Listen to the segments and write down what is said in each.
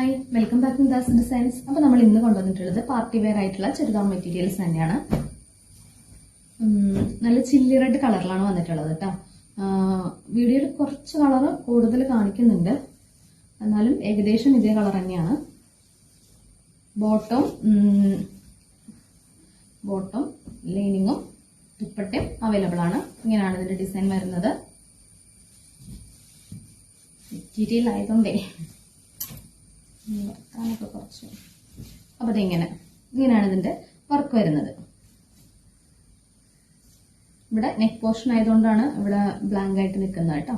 Hi, welcome back to Das designs. അപ്പോൾ നമ്മൾ ഇന്ന് കൊണ്ടുവന്നിട്ടുള്ളത് പാർട്ടി വെയർ ആയിട്ടുള്ള ചുരിദാർ മെറ്റീരിയൽസ് തന്നെയാണ്. നല്ല ചില്ലി റെഡ് കളറിലാണ് വന്നിട്ടുള്ളത് കേട്ടോ. വീഡിയോയിൽ കുറച്ച് കളർ കൂടുതൽ കാണിക്കുന്നുണ്ട്, എന്നാലും ഏകദേശം ഇതേ കളർ തന്നെയാണ്. ബോട്ടം ലൈനിങ്ങും ദുപ്പട്ടയും അവൈലബിൾ ആണ്. ഇങ്ങനെയാണ് ഇതിന്റെ ഡിസൈൻ വരുന്നത്. മെറ്റീരിയൽ ആയതുകൊണ്ടേ കുറച്ച് അപ്പൊ ഇങ്ങനെയാണ് ഇതിന്റെ വർക്ക് വരുന്നത്. ഇവിടെ നെക്ക് പോർഷൻ ആയതുകൊണ്ടാണ് ഇവിടെ ബ്ലാങ്ക് ആയിട്ട് നിൽക്കുന്നത് കേട്ടോ.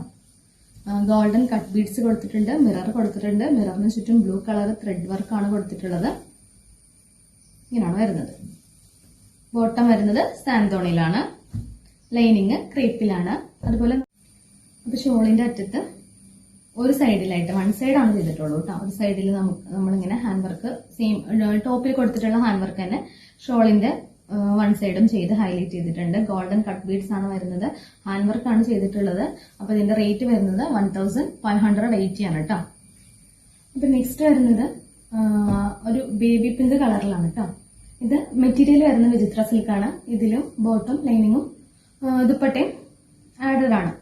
ഗോൾഡൻ കട്ട് ബീഡ്സ് കൊടുത്തിട്ടുണ്ട്, മിറർ കൊടുത്തിട്ടുണ്ട്. മിററിന് ചുറ്റും ബ്ലൂ കളർ ത്രെഡ് വർക്കാണ് കൊടുത്തിട്ടുള്ളത്. ഇങ്ങനെയാണ് വരുന്നത്. ബോട്ടം വരുന്നത് സാന്തോണിലാണ്, ലൈനിങ് ക്രേപ്പിലാണ്. അതുപോലെ അപ്പൊ ഷോളിന്റെ അറ്റത്ത് ഒരു സൈഡിലായിട്ട് വൺ സൈഡാണ് ചെയ്തിട്ടുള്ളൂ കേട്ടോ. ഒരു സൈഡിൽ നമ്മളിങ്ങനെ ഹാൻഡ് വർക്ക് സെയിം ടോപ്പിൽ കൊടുത്തിട്ടുള്ള ഹാൻഡ് വർക്ക് തന്നെ ഷോളിന്റെ വൺ സൈഡും ചെയ്ത് ഹൈലൈറ്റ് ചെയ്തിട്ടുണ്ട്. ഗോൾഡൻ കട്ട് ബീഡ്സ് ആണ് വരുന്നത്, ഹാൻഡ് വർക്ക് ആണ് ചെയ്തിട്ടുള്ളത്. അപ്പൊ ഇതിന്റെ റേറ്റ് വരുന്നത് 1580 ആണ് കേട്ടോ. അപ്പൊ നെക്സ്റ്റ് വരുന്നത് ഒരു ബേബി പിങ്ക് കളറിലാണ് കേട്ടോ. ഇത് മെറ്റീരിയൽ വരുന്ന വിചിത്ര സിൽക്കാണ്. ഇതിലും ബോട്ടം ലൈനിങ്ങും ദുപ്പട്ടയും ആഡഡ് ആണ്.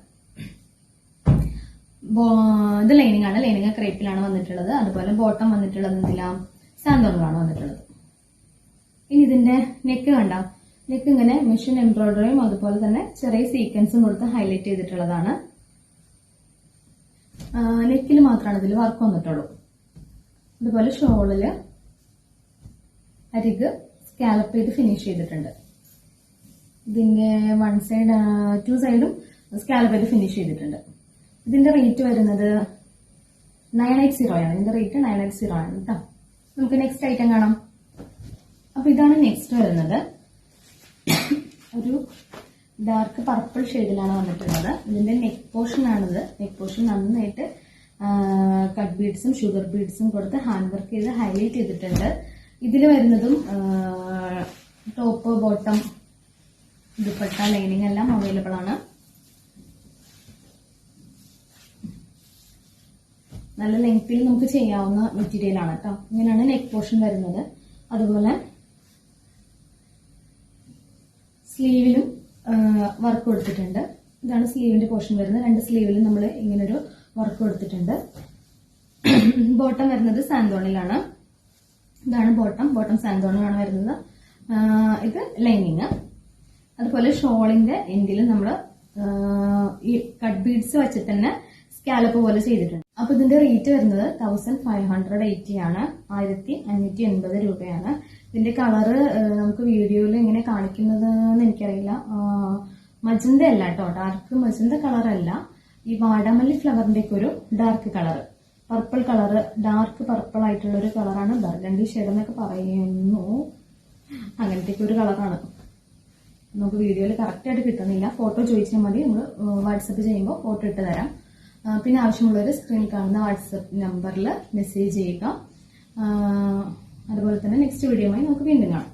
ഇത് ലൈനിങ് ആണ്, ലൈനിങ് ക്രേപ്പിലാണ് വന്നിട്ടുള്ളത്. അതുപോലെ ബോട്ടം വന്നിട്ടുള്ളത് ഇതിലാണ് സാന്തോണിലാണ് വന്നിട്ടുള്ളത്. ഇനി ഇതിന്റെ നെക്ക് കണ്ട, നെക്ക് ഇങ്ങനെ മെഷീൻ എംബ്രോയിഡറിയും അതുപോലെ തന്നെ ചെറിയ സീക്വൻസും കൊടുത്ത് ഹൈലൈറ്റ് ചെയ്തിട്ടുള്ളതാണ്. നെക്കിൽ മാത്രമാണ് ഇതിൽ വർക്ക് വന്നിട്ടുള്ളൂ. അതുപോലെ ഷോളില് അരിക് സ്കാലപ്പ് ചെയ്ത് ഫിനിഷ് ചെയ്തിട്ടുണ്ട്. ഇതിന്റെ വൺ സൈഡ് ടു സൈഡും സ്കാലപ്പ് ചെയ്ത് ഫിനിഷ് ചെയ്തിട്ടുണ്ട്. ഇതിന്റെ റേറ്റ് വരുന്നത് 980 ആണ്. ഇതിന്റെ റേറ്റ് 980 ആണ് കേട്ടോ. നമുക്ക് നെക്സ്റ്റ് ഐറ്റം കാണാം. അപ്പൊ ഇതാണ് നെക്സ്റ്റ് വരുന്നത്. ഒരു ഡാർക്ക് പർപ്പിൾ ഷെയ്ഡിലാണ് വന്നിട്ടുള്ളത്. ഇതിന്റെ നെക്ക് പോർഷൻ ആണിത്. നെക്ക് പോർഷൻ നന്നായിട്ട് കട്ട് ബീഡ്സും ഷുഗർ ബീഡ്സും കൊടുത്ത് ഹാൻഡ് വർക്ക് ചെയ്ത് ഹൈലൈറ്റ് ചെയ്തിട്ടുണ്ട്. ഇതിൽ വരുന്നതും ടോപ്പ് ബോട്ടം ദുപ്പട്ട ലൈനിങ് എല്ലാം അവൈലബിൾ ആണ്. നല്ല ലെങ്ത്തിൽ നമുക്ക് ചെയ്യാവുന്ന മെറ്റീരിയൽ ആണ് കേട്ടോ. ഇങ്ങനെയാണ് നെക്ക് പോർഷൻ വരുന്നത്. അതുപോലെ സ്ലീവിലും വർക്ക് കൊടുത്തിട്ടുണ്ട്. ഇതാണ് സ്ലീവിന്റെ പോർഷൻ വരുന്നത്. രണ്ട് സ്ലീവിലും നമ്മൾ ഇങ്ങനൊരു വർക്ക് കൊടുത്തിട്ടുണ്ട്. ബോട്ടം വരുന്നത് സാന്തോണിലാണ്. ഇതാണ് ബോട്ടം സാന്തോണിലാണ് വരുന്നത്. ഇത് ലൈനിങ്. അതുപോലെ ഷോളിന്റെ എൻഡിലും നമ്മൾ ഈ കട്ട് ബീഡ്സ് വെച്ചിട്ട് തന്നെ സ്കാലപ്പ് പോലെ ചെയ്തിട്ടുണ്ട്. അപ്പൊ ഇതിന്റെ റേറ്റ് വരുന്നത് 1580 ആണ്. 1580 രൂപയാണ്. ഇതിന്റെ കളറ് നമുക്ക് വീഡിയോയിൽ എങ്ങനെ കാണിക്കുന്നത് എന്ന് എനിക്കറിയില്ല. മജന്ത അല്ല കേട്ടോ, ഡാർക്ക് മജന്ത കളർ അല്ല. ഈ വാടാമല്ലി ഫ്ലവറിന്റെ ഒക്കെ ഒരു dark colour, purple colour, dark purple ആയിട്ടുള്ള ഒരു കളറാണ്. ബർഗണ്ടി ഷെയ്ഡ് എന്നൊക്കെ പറയുന്നു. അങ്ങനത്തെ ഒരു കളറാണ്. നമുക്ക് വീഡിയോയിൽ കറക്റ്റ് ആയിട്ട് കിട്ടുന്നില്ല. ഫോട്ടോ ചോദിച്ചാൽ മതി, നമ്മൾ വാട്സപ്പ് ചെയ്യുമ്പോൾ ഫോട്ടോ ഇട്ട് തരാം. പിന്നെ ആവശ്യമുള്ളവർ സ്ക്രീനിൽ കാണുന്ന വാട്സപ്പ് നമ്പറിൽ മെസ്സേജ് ചെയ്യുക. അതുപോലെ തന്നെ നെക്സ്റ്റ് വീഡിയോയുമായി നമുക്ക് വീണ്ടും കാണാം.